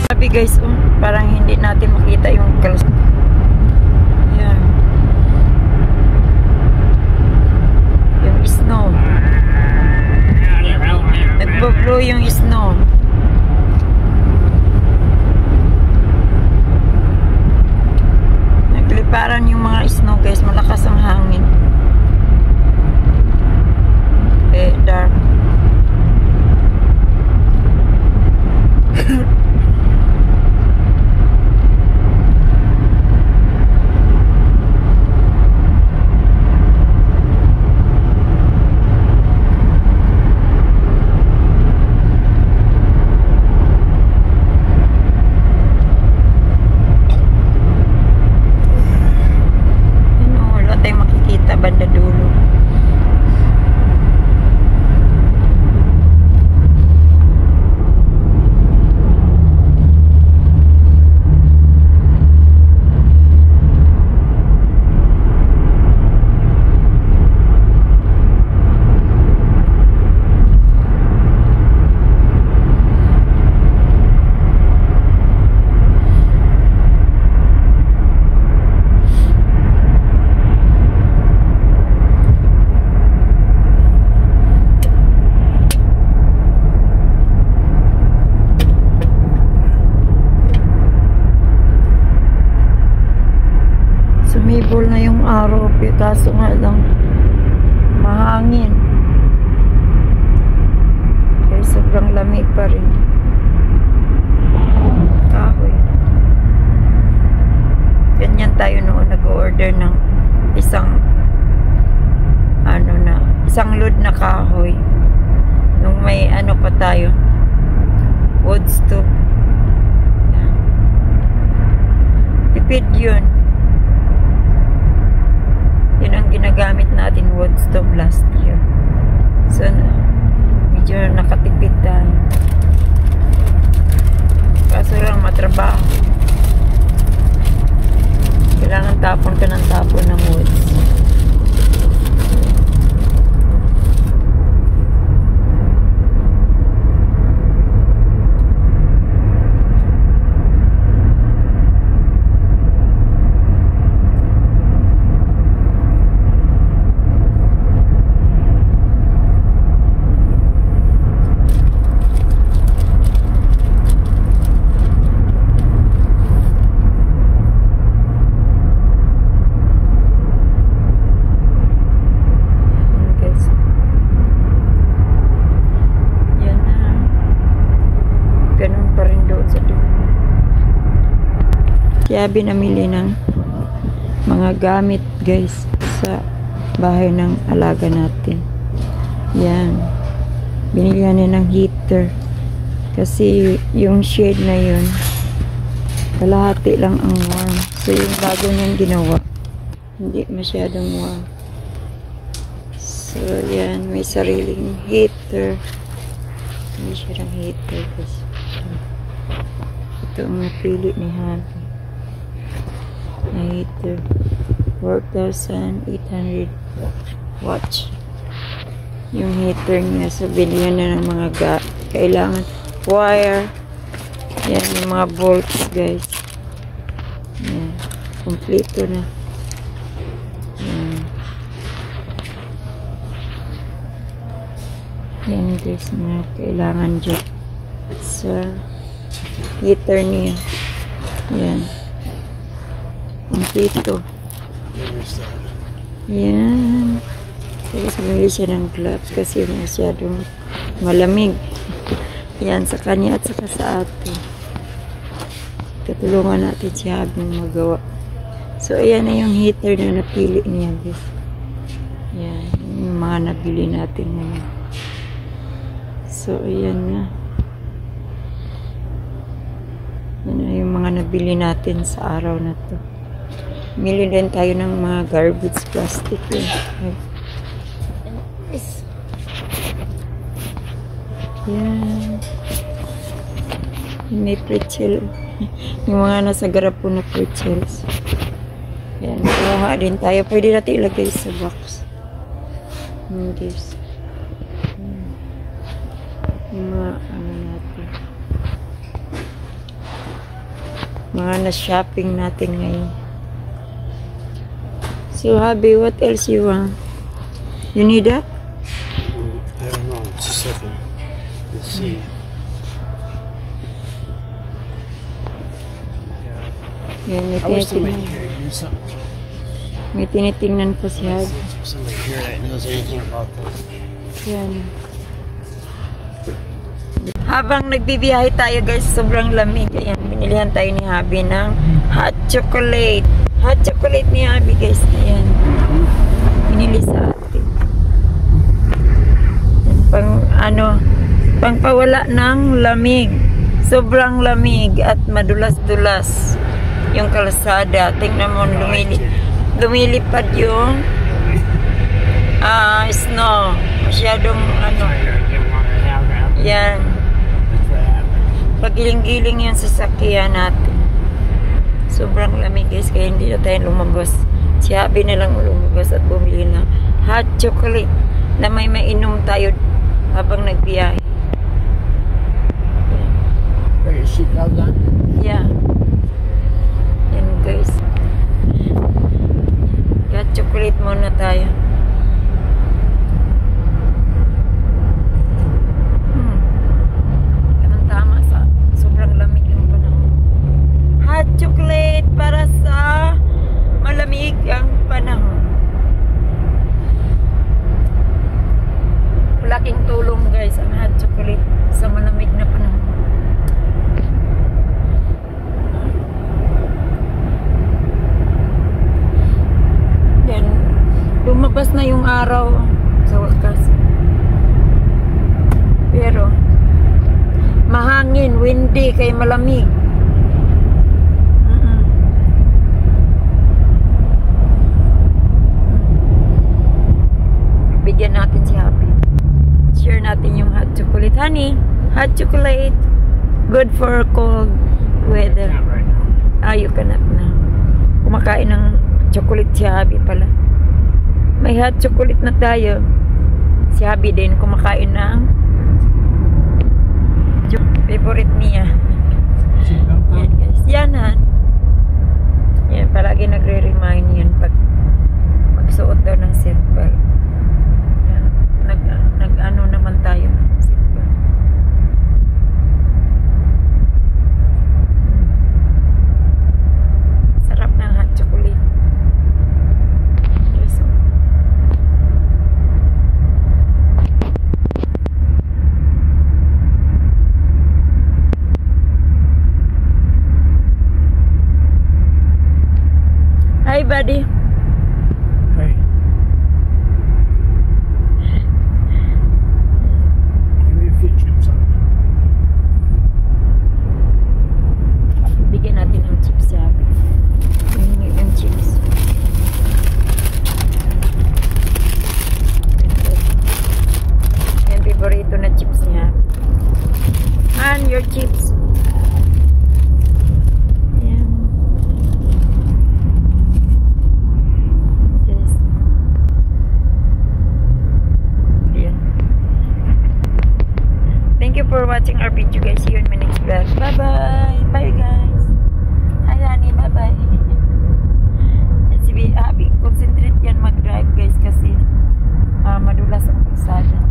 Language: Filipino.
Sabi guys, parang hindi natin makita yung kalusot. Yan. Yung snow. Nagbo-blow yung snow. Nagliparan yung mga snow guys. Malakas ang hangin. Dark. Wala tayong makikita banda dulo. Sumibol na yung araw, kaso nga lang mahangin. Kaya sobrang lamig pa rin. Kahoy. Ganyan tayo noon nag-order ng isang load na kahoy. Nung may pa tayo, wood stove. Tipid yun. Yun ang ginagamit natin wood stove last year. So, medyo nakatipid tayo. Kaso lang matrabaho. Kailangan tapon ka ng tapon ng woods. Kaya binamili ng mga gamit guys sa bahay ng alaga natin. Yan. Binili niya ng heater. Kasi yung shade na yun, kalahati lang ang warm. So yung bago niyang ginawa, hindi masyadong warm. So yan, may sariling heater. May siyang heater guys. Ito ang napili ni Habi. Heater 4,800 watts yung heater niya. So binili na ng mga kailangan wire. Yan yung mga bolts guys. Yan, kompleto na. Yan guys, mga kailangan dyan sa heater niya. Yan, kompleto. Yan. Tapos bumili siya ng gloves kasi masyadong malamig. Yan, sa kanya at saka sa atin. Katulungan natin siya habang magawa. So ayan na yung heater na napili niya guys. Yan, yung mga nabili natin ngayon. So ayan na. Yan na yung mga nabili natin sa araw na to. Mili din tayo ng mga garbage plastic yun. Yan. May pretzel. Yung mga nasa garapon na pretzels. Yan. Kumuha din tayo. Pwede natin ilagay sa box. This. Yung mga ano natin. mga na-shopping natin ngayon. So, Habi, what else you want? You need that? I don't know. It's a second. Let's see. Yan, may I wish somebody tinitingnan. here knew something. May tinitingnan po si Habi. Somebody here that knows anything about this. Yan. Habang nagbibiyahe tayo guys, sobrang lamig. Ayan, binilihan tayo ni Habi ng hot chocolate. Hot chocolate ni Habi guys. Ayan. Binili sa atin. Yan, pangpawala ng lamig. Sobrang lamig at madulas-dulas yung kalsada. Tingnan mo, lumilipad yung snow. Masyadong yan. Pagiling-giling yung sasakyan natin. Sobrang lamig guys, kaya hindi na tayo lumagos. Si Habi na lang lumagos at bumili ng hot chocolate na may mainom tayo habang nagbiyahe. Wait, is she called on? Yeah. Yan guys. Hot chocolate muna tayo. Tama sa sobrang lamig yung panahon. Hot chocolate para sa malamig ang panahon. Malaking tulong guys ang hot chocolate sa malamig na panahon. Yan. Lumabas na yung araw sa wakas. Pero mahangin, windy, kay malamig. Bigyan natin si Happy. Share natin yung hot chocolate. Honey, hot chocolate. Good for cold weather. Not right now. You cannot na. Kumakain ng chocolate si Happy pala. May hot chocolate na tayo. Si Happy din kumakain ng favorite niya. Yan guys. Yan ha. Yan, palagi nagre-remind yan pag magsuot daw ng seatbelt. Yan. Nag-ano naman tayo ng seatbelt. Sarap ng hot chocolate. Okay, so. Hi, buddy. Hey. Give me a few chips on it. Bigyan natin ng chips siya. Hihingi ng chips. Yan, favorito na chips niya. And your chips. Yan. Yes. Yan. Thank you for watching our video guys. See you in my next vlog. Bye bye. Bye guys. Hi honey. Bye bye. Yan si Happy. Concentrate yan mag-drive guys kasi madulas ang kalsada.